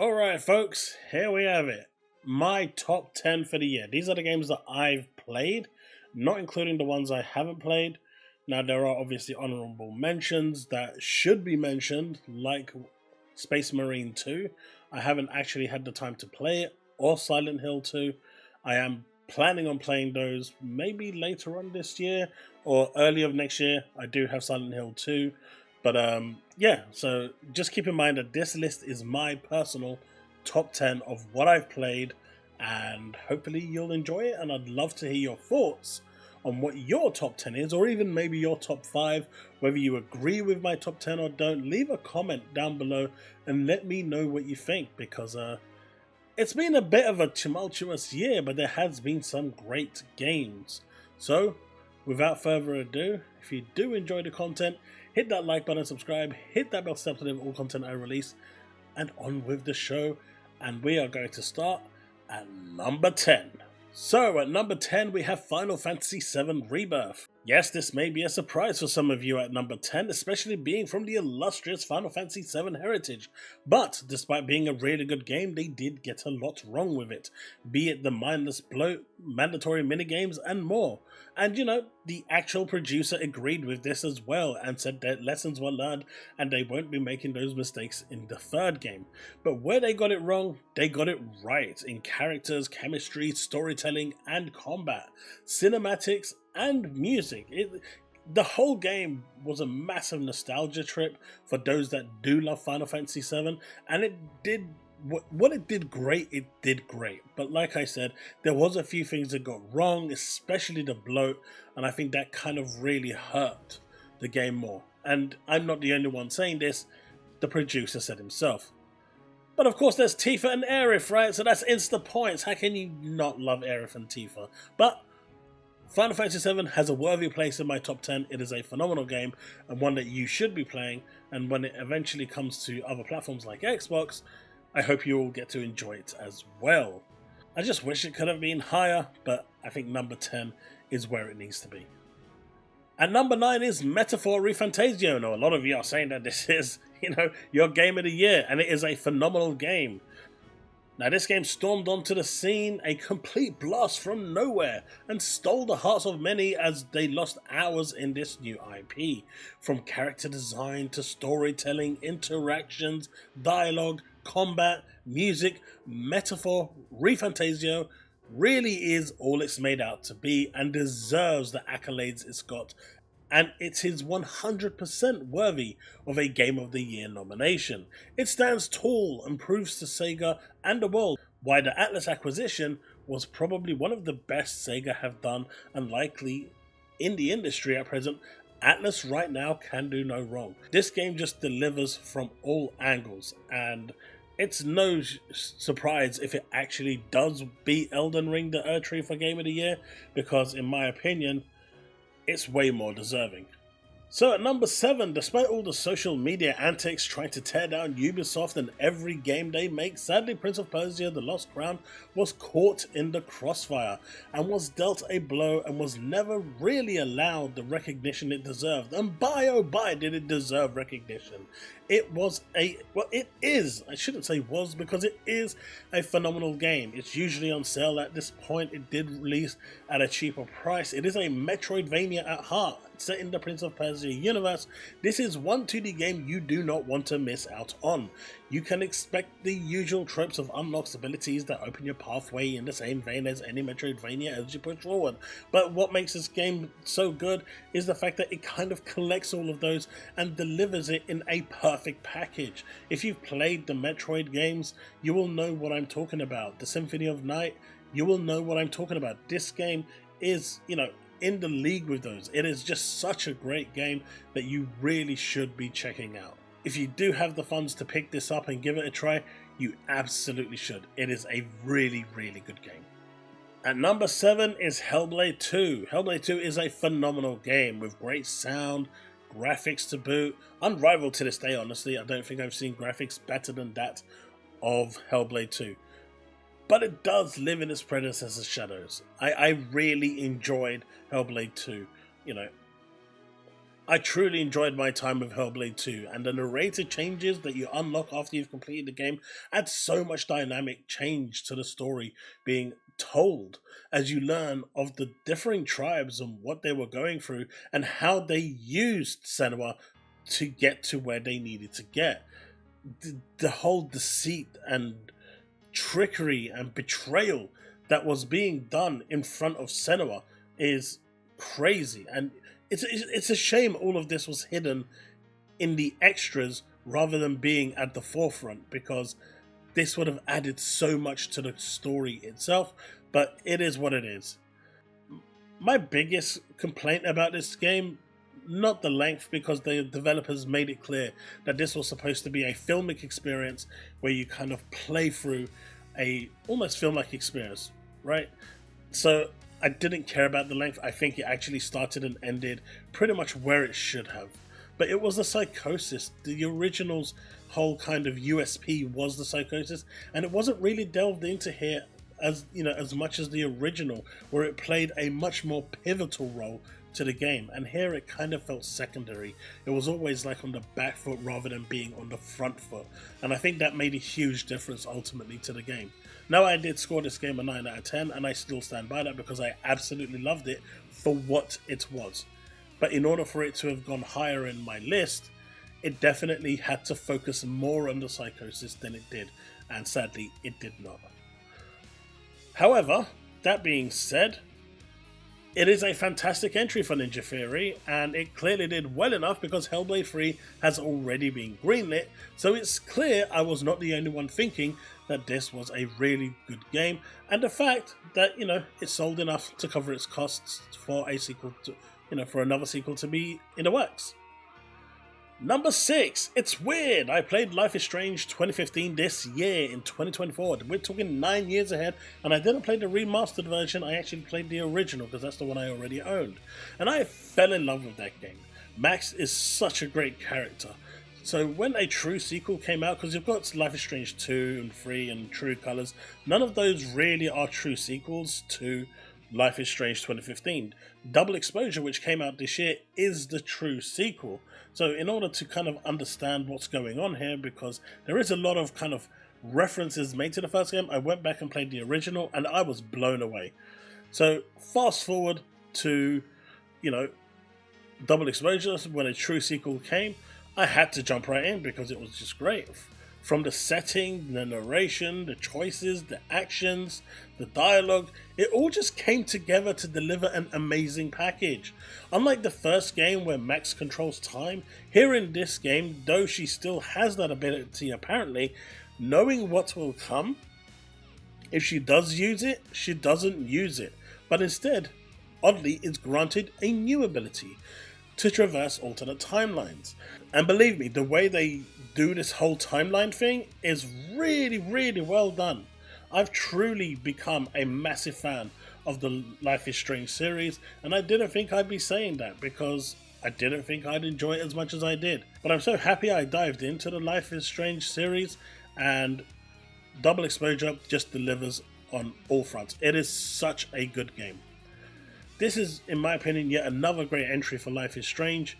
Alright folks, here we have it. My top 10 for the year. These are the games that I've played, not including the ones I haven't played. Now there are obviously honorable mentions that should be mentioned, like Space Marine 2. I haven't actually had the time to play it, or Silent Hill 2. I am planning on playing those maybe later on this year or early of next year. I do have Silent Hill 2. But yeah, so just keep in mind that this list is my personal top 10 of what I've played, and hopefully you'll enjoy it. And I'd love to hear your thoughts on what your top 10 is, or even maybe your top 5, whether you agree with my top 10 or don't. Leave a comment down below and let me know what you think, because it's been a bit of a tumultuous year, but there has been some great games. So without further ado, if you do enjoy the content, hit that like button, subscribe, hit that bell to stay up to date with all content I release, and on with the show. And we are going to start at number 10. So at number 10 we have Final Fantasy VII Rebirth. Yes, this may be a surprise for some of you at number 10, especially being from the illustrious Final Fantasy VII heritage. But despite being a really good game, they did get a lot wrong with it, be it the mindless bloat, mandatory minigames, and more. And you know, the actual producer agreed with this as well and said that lessons were learned and they won't be making those mistakes in the third game. But where they got it wrong, they got it right in characters, chemistry, storytelling, and combat, cinematics, and music. The whole game was a massive nostalgia trip for those that do love Final Fantasy VII, and it did what it did great. It did great, but like I said, there was a few things that got wrong, especially the bloat, and I think that kind of really hurt the game more. And I'm not the only one saying this, the producer said himself. But of course there's Tifa and Aerith, right? So that's insta points. How can you not love Aerith and Tifa? But Final Fantasy VII has a worthy place in my top 10. It is a phenomenal game and one that you should be playing, and when it eventually comes to other platforms like Xbox, I hope you all get to enjoy it as well. I just wish it could have been higher, but I think number 10 is where it needs to be. At number 9 is Metaphor ReFantazio. Now, a lot of you are saying that this is, your game of the year, and it is a phenomenal game. Now, this game stormed onto the scene, a complete blast from nowhere, and stole the hearts of many as they lost hours in this new IP. From character design to storytelling, interactions, dialogue, combat, music, Metaphor ReFantazio really is all it's made out to be and deserves the accolades it's got, and it is 100% worthy of a Game of the Year nomination. It stands tall and proves to Sega and the world why the Atlus acquisition was probably one of the best Sega have done, and likely in the industry at present. Atlus right now can do no wrong. This game just delivers from all angles, and it's no surprise if it actually does beat Elden Ring the Erdtree for Game of the Year, because in my opinion, it's way more deserving. So at number 7, despite all the social media antics trying to tear down Ubisoft and every game they make, sadly Prince of Persia: The Lost Crown was caught in the crossfire and was dealt a blow and was never really allowed the recognition it deserved. And by oh by did it deserve recognition. It is, I shouldn't say was, because it is a phenomenal game. It's usually on sale at this point. It did release at a cheaper price. It is a Metroidvania at heart, set in the Prince of Persia universe. This is one 2D game you do not want to miss out on. You can expect the usual tropes of unlocked abilities that open your pathway in the same vein as any Metroidvania as you push forward. But what makes this game so good is the fact that it kind of collects all of those and delivers it in a perfect package. If you've played the Metroid games, you will know what I'm talking about. The Symphony of Night, you will know what I'm talking about. This game is, in the league with those. It is just such a great game that you really should be checking out. If you do have the funds to pick this up and give it a try, you absolutely should. It is a really, really good game. At number 7 is Hellblade 2. Hellblade 2 is a phenomenal game with great sound, graphics to boot, unrivaled to this day, honestly. I don't think I've seen graphics better than that of Hellblade 2. But it does live in its predecessor's shadows. I really enjoyed Hellblade 2. I truly enjoyed my time with Hellblade 2, and the narrated changes that you unlock after you've completed the game add so much dynamic change to the story being told as you learn of the differing tribes and what they were going through and how they used Senua to get to where they needed to get. The whole deceit and trickery and betrayal that was being done in front of Senua is crazy, and it's a shame all of this was hidden in the extras rather than being at the forefront, because this would have added so much to the story itself. But it is what it is. My biggest complaint about this game, not the length, because the developers made it clear that this was supposed to be a filmic experience where you kind of play through a almost film-like experience, right? So I didn't care about the length. I think it actually started and ended pretty much where it should have. But it was the psychosis. The original's whole kind of USP was the psychosis, and it wasn't really delved into here as much as the original, where it played a much more pivotal role to the game, and here it kind of felt secondary. It was always like on the back foot rather than being on the front foot, and I think that made a huge difference ultimately to the game. Now, I did score this game a 9 out of 10, and I still stand by that because I absolutely loved it for what it was. But in order for it to have gone higher in my list, it definitely had to focus more on the psychosis than it did, and sadly it did not. However, that being said, it is a fantastic entry for Ninja Theory, and it clearly did well enough because Hellblade 3 has already been greenlit, so it's clear I was not the only one thinking that this was a really good game, and the fact that, it sold enough to cover its costs for a sequel to, for another sequel to be in the works. Number 6, it's weird. I played Life is Strange 2015 this year in 2024. We're talking 9 years ahead, and I didn't play the remastered version. I actually played the original because that's the one I already owned. And I fell in love with that game. Max is such a great character. So when a true sequel came out, because you've got Life is Strange 2 and 3 and True Colors, none of those really are true sequels to Life is Strange 2015. Double Exposure, which came out this year, is the true sequel. So in order to kind of understand what's going on here, because there is a lot of kind of references made to the first game, I went back and played the original and I was blown away. So fast forward to, Double Exposure, when a true sequel came, I had to jump right in because it was just great. From the setting, the narration, the choices, the actions, the dialogue, it all just came together to deliver an amazing package. Unlike the first game where Max controls time, here in this game, though she still has that ability apparently, knowing what will come, if she does use it, she doesn't use it, but instead, oddly, is granted a new ability to traverse alternate timelines. And believe me, the way they do this whole timeline thing is really, really well done. I've truly become a massive fan of the Life is Strange series, and I didn't think I'd be saying that because I didn't think I'd enjoy it as much as I did. But I'm so happy I dived into the Life is Strange series, and Double Exposure just delivers on all fronts. It is such a good game. This is, in my opinion, yet another great entry for Life is Strange,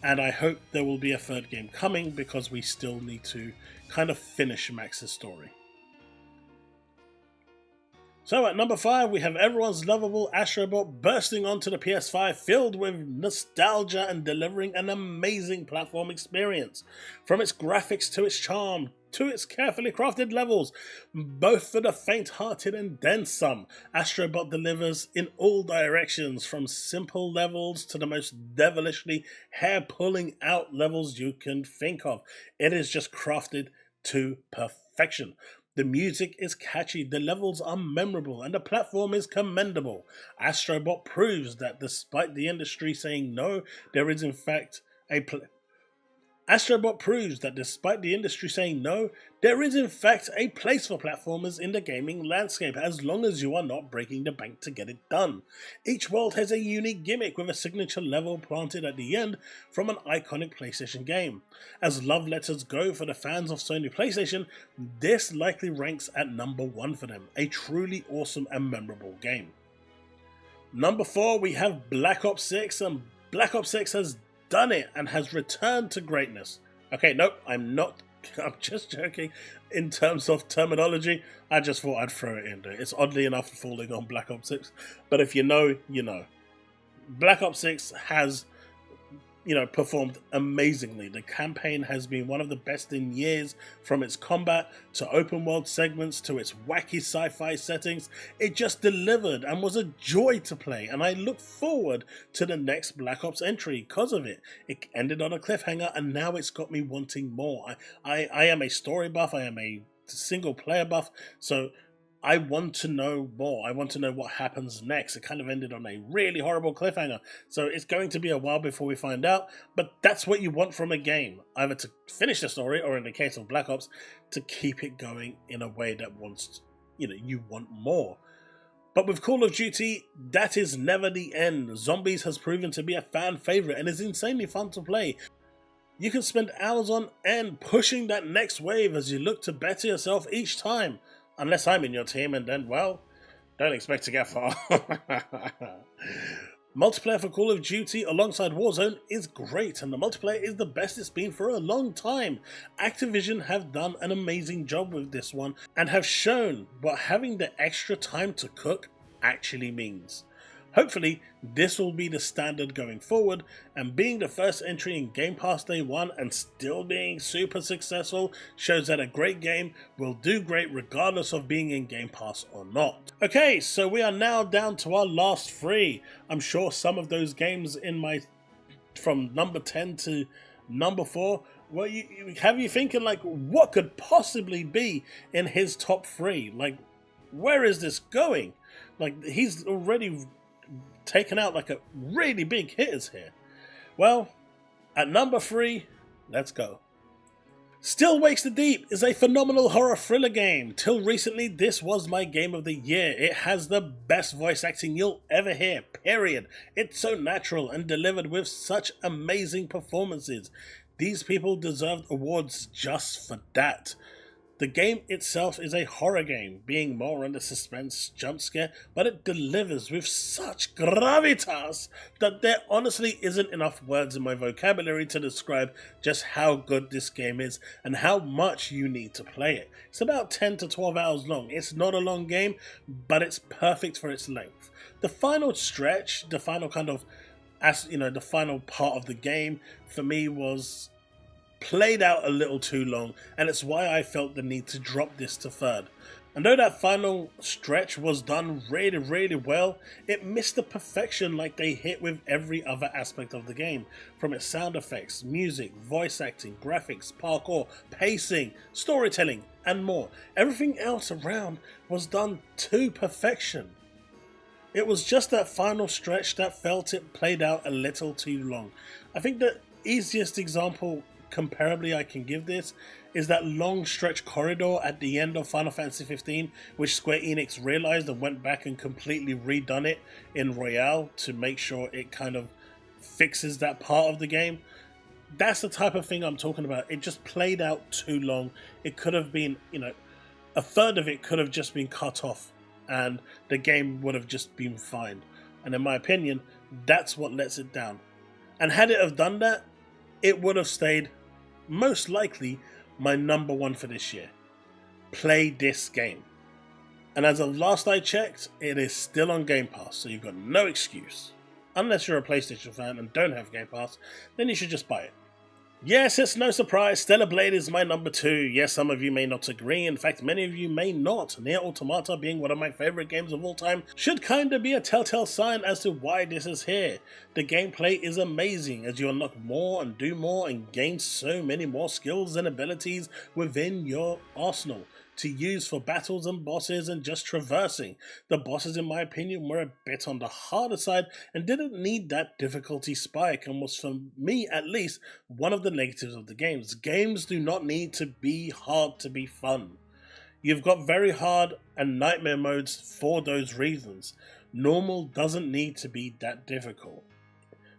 and I hope there will be a third game coming because we still need to kind of finish Max's story. So at number 5, we have everyone's lovable Astrobot bursting onto the PS5, filled with nostalgia and delivering an amazing platform experience. From its graphics to its charm, to its carefully crafted levels, both for the faint-hearted and then some, Astrobot delivers in all directions, from simple levels to the most devilishly hair-pulling out levels you can think of. It is just crafted to perfection. The music is catchy, the levels are memorable, and the platform is commendable. Astrobot proves that despite the industry saying no, there is in fact a place for platformers in the gaming landscape, as long as you are not breaking the bank to get it done. Each world has a unique gimmick with a signature level planted at the end from an iconic PlayStation game. As love letters go for the fans of Sony PlayStation, this likely ranks at number 1 for them. A truly awesome and memorable game. Number 4, we have Black Ops 6, and Black Ops 6 has done it and has returned to greatness. Okay, nope, I'm not. I'm just joking in terms of terminology. I just thought I'd throw it in there. It's oddly enough falling on Black Ops 6, but if you know, you know. Black Ops 6 has, performed amazingly. The campaign has been one of the best in years, from its combat to open world segments to its wacky sci-fi settings. It just delivered and was a joy to play, and I look forward to the next Black Ops entry because of it. It ended on a cliffhanger, and now it's got me wanting more. I am a story buff, I am a single player buff, so I want to know more. I want to know what happens next. It kind of ended on a really horrible cliffhanger, so it's going to be a while before we find out, but that's what you want from a game. Either to finish the story, or in the case of Black Ops, to keep it going in a way that wants, you want more. But with Call of Duty, that is never the end. Zombies has proven to be a fan favorite and is insanely fun to play. You can spend hours on end pushing that next wave as you look to better yourself each time. Unless I'm in your team, and then, well, don't expect to get far. Multiplayer for Call of Duty alongside Warzone is great, and the multiplayer is the best it's been for a long time. Activision have done an amazing job with this one, and have shown what having the extra time to cook actually means. Hopefully, this will be the standard going forward, and being the first entry in Game Pass Day 1 and still being super successful shows that a great game will do great regardless of being in Game Pass or not. Okay, so we are now down to our last 3. I'm sure some of those games from number 10 to number 4, well, you have you thinking, like, what could possibly be in his top 3? Like, where is this going? Like, he's already taken out like a really big hitters here. Well, at number 3, let's go. Still Wakes the Deep is a phenomenal horror thriller game. Till recently, this was my game of the year. It has the best voice acting you'll ever hear, period. It's so natural and delivered with such amazing performances. These people deserved awards just for that. The game itself is a horror game, being more under suspense jump scare, but it delivers with such gravitas that there honestly isn't enough words in my vocabulary to describe just how good this game is and how much you need to play it. It's about 10 to 12 hours long. It's not a long game, but it's perfect for its length. The final stretch, the final the final part of the game for me was played out a little too long, and it's why I felt the need to drop this to 3rd. And though that final stretch was done really, really well, it missed the perfection like they hit with every other aspect of the game, from its sound effects, music, voice acting, graphics, parkour, pacing, storytelling, and more. Everything else around was done to perfection. It was just that final stretch that felt it played out a little too long. I think the easiest example comparably I can give this is that long stretch corridor at the end of Final Fantasy 15, which Square Enix realized and went back and completely redone it in Royale to make sure it kind of fixes that part of the game. That's the type of thing I'm talking about. It just played out too long. It could have been, a third of it could have just been cut off and the game would have just been fine. And in my opinion, that's what lets it down. And had it have done that, it would have stayed most likely my number 1 for this year. Play this game. And as of last I checked, it is still on Game Pass, so you've got no excuse. Unless you're a PlayStation fan and don't have Game Pass, then you should just buy it. Yes, it's no surprise, Stellar Blade is my number 2. Yes, some of you may not agree, in fact many of you may not. Nier Automata being one of my favourite games of all time should kinda be a telltale sign as to why this is here. The gameplay is amazing as you unlock more and do more and gain so many more skills and abilities within your arsenal to use for battles and bosses and just traversing. The bosses, in my opinion, were a bit on the harder side and didn't need that difficulty spike, and was, for me at least, one of the negatives of the games. Games do not need to be hard to be fun. You've got very hard and nightmare modes for those reasons. Normal doesn't need to be that difficult.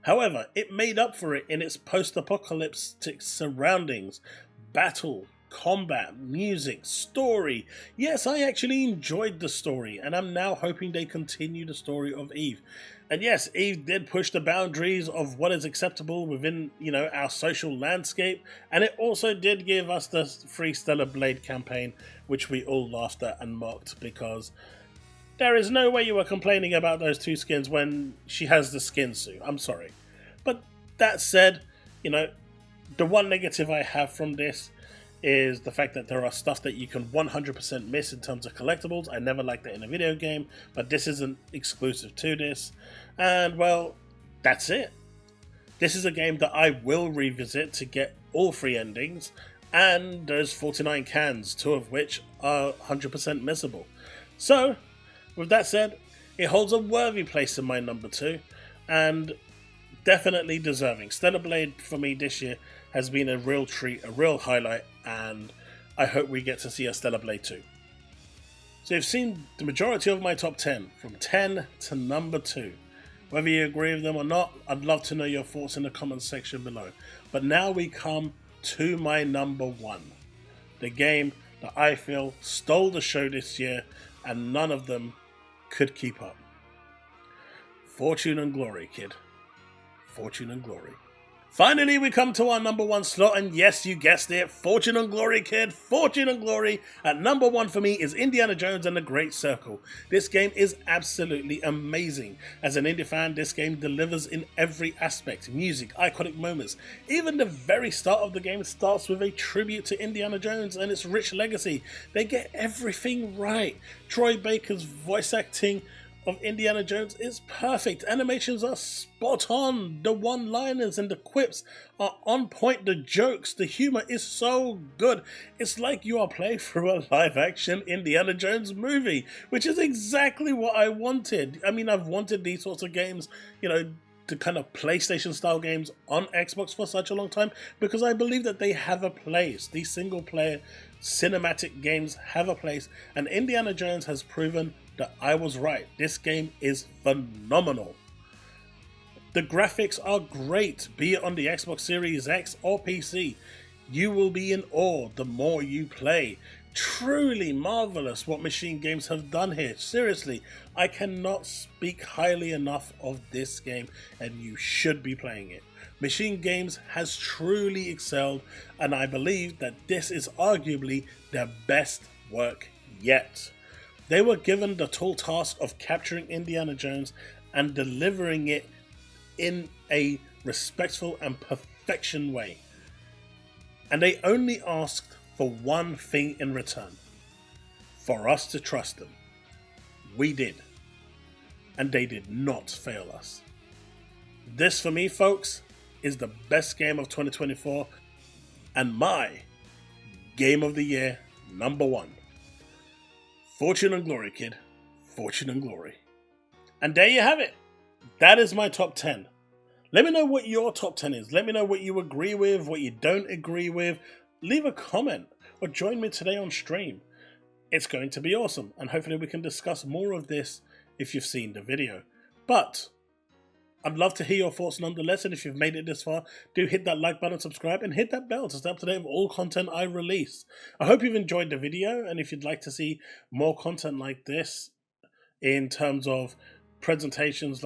However, it made up for it in its post-apocalyptic surroundings, battle, combat, music, story. Yes, I actually enjoyed the story, and I'm now hoping they continue the story of Eve. And yes, Eve did push the boundaries of what is acceptable within, our social landscape. And it also did give us the free Stellar Blade campaign, which we all laughed at and mocked, because there is no way you were complaining about those two skins when she has the skin suit. I'm sorry. But that said, the one negative I have from this is the fact that there are stuff that you can 100% miss in terms of collectibles. I never liked that in a video game, but this isn't exclusive to this. And well, that's it. This is a game that I will revisit to get all 3 endings, and there's 49 cans, 2 of which are 100% missable. So, with that said, it holds a worthy place in my number 2, and definitely deserving. Stellar Blade for me this year has been a real treat, a real highlight, and I hope we get to see a Stellar Blade 2. So you've seen the majority of my top 10, from 10 to number 2. Whether you agree with them or not, I'd love to know your thoughts in the comments section below. But now we come to my number 1. The game that I feel stole the show this year, and none of them could keep up. Fortune and Glory, kid. Fortune and Glory. Finally, we come to our number 1 slot, and yes, you guessed it, Fortune and Glory, kid, Fortune and Glory. At number 1 for me is Indiana Jones and the Great Circle. This game is absolutely amazing. As an indie fan, this game delivers in every aspect. Music, iconic moments. Even the very start of the game starts with a tribute to Indiana Jones and its rich legacy. They get everything right. Troy Baker's voice acting of Indiana Jones is perfect. Animations are spot on. The one-liners and the quips are on point. The jokes, the humor is so good. It's like you are playing through a live-action Indiana Jones movie, which is exactly what I wanted. I mean, I've wanted these sorts of games, the kind of PlayStation-style games on Xbox for such a long time, because I believe that they have a place. These single-player cinematic games have a place, and Indiana Jones has proven that I was right. This game is phenomenal. The graphics are great, be it on the Xbox Series X or PC. You will be in awe the more you play. Truly marvelous what Machine Games have done here. Seriously, I cannot speak highly enough of this game, and you should be playing it. Machine Games has truly excelled, and I believe that this is arguably their best work yet. They were given the tall task of capturing Indiana Jones and delivering it in a respectful and perfection way. And they only asked for one thing in return: for us to trust them. We did. And they did not fail us. This, for me, folks, is the best game of 2024 and my Game of the Year number 1. Fortune and Glory, kid. Fortune and Glory. And there you have it. That is my top 10. Let me know what your top 10 is. Let me know what you agree with, what you don't agree with. Leave a comment or join me today on stream. It's going to be awesome, and hopefully we can discuss more of this if you've seen the video. But I'd love to hear your thoughts nonetheless, and if you've made it this far, do hit that like button, subscribe, and hit that bell to stay up to date with all content I release. I hope you've enjoyed the video, and if you'd like to see more content like this in terms of presentations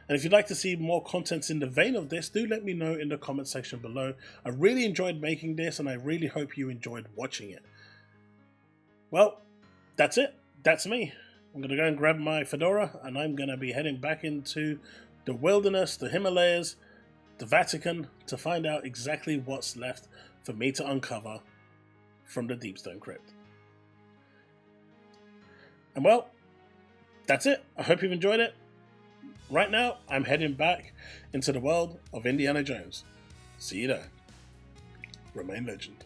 and if you'd like to see more contents in the vein of this, do let me know in the comment section below. I really enjoyed making this, and I really hope you enjoyed watching it. Well, that's it. That's me. I'm going to go and grab my fedora, and I'm going to be heading back into the wilderness, the Himalayas, the Vatican, to find out exactly what's left for me to uncover from the Deepstone Crypt. And well, that's it. I hope you've enjoyed it. Right now, I'm heading back into the world of Indiana Jones. See you there. Remain legend.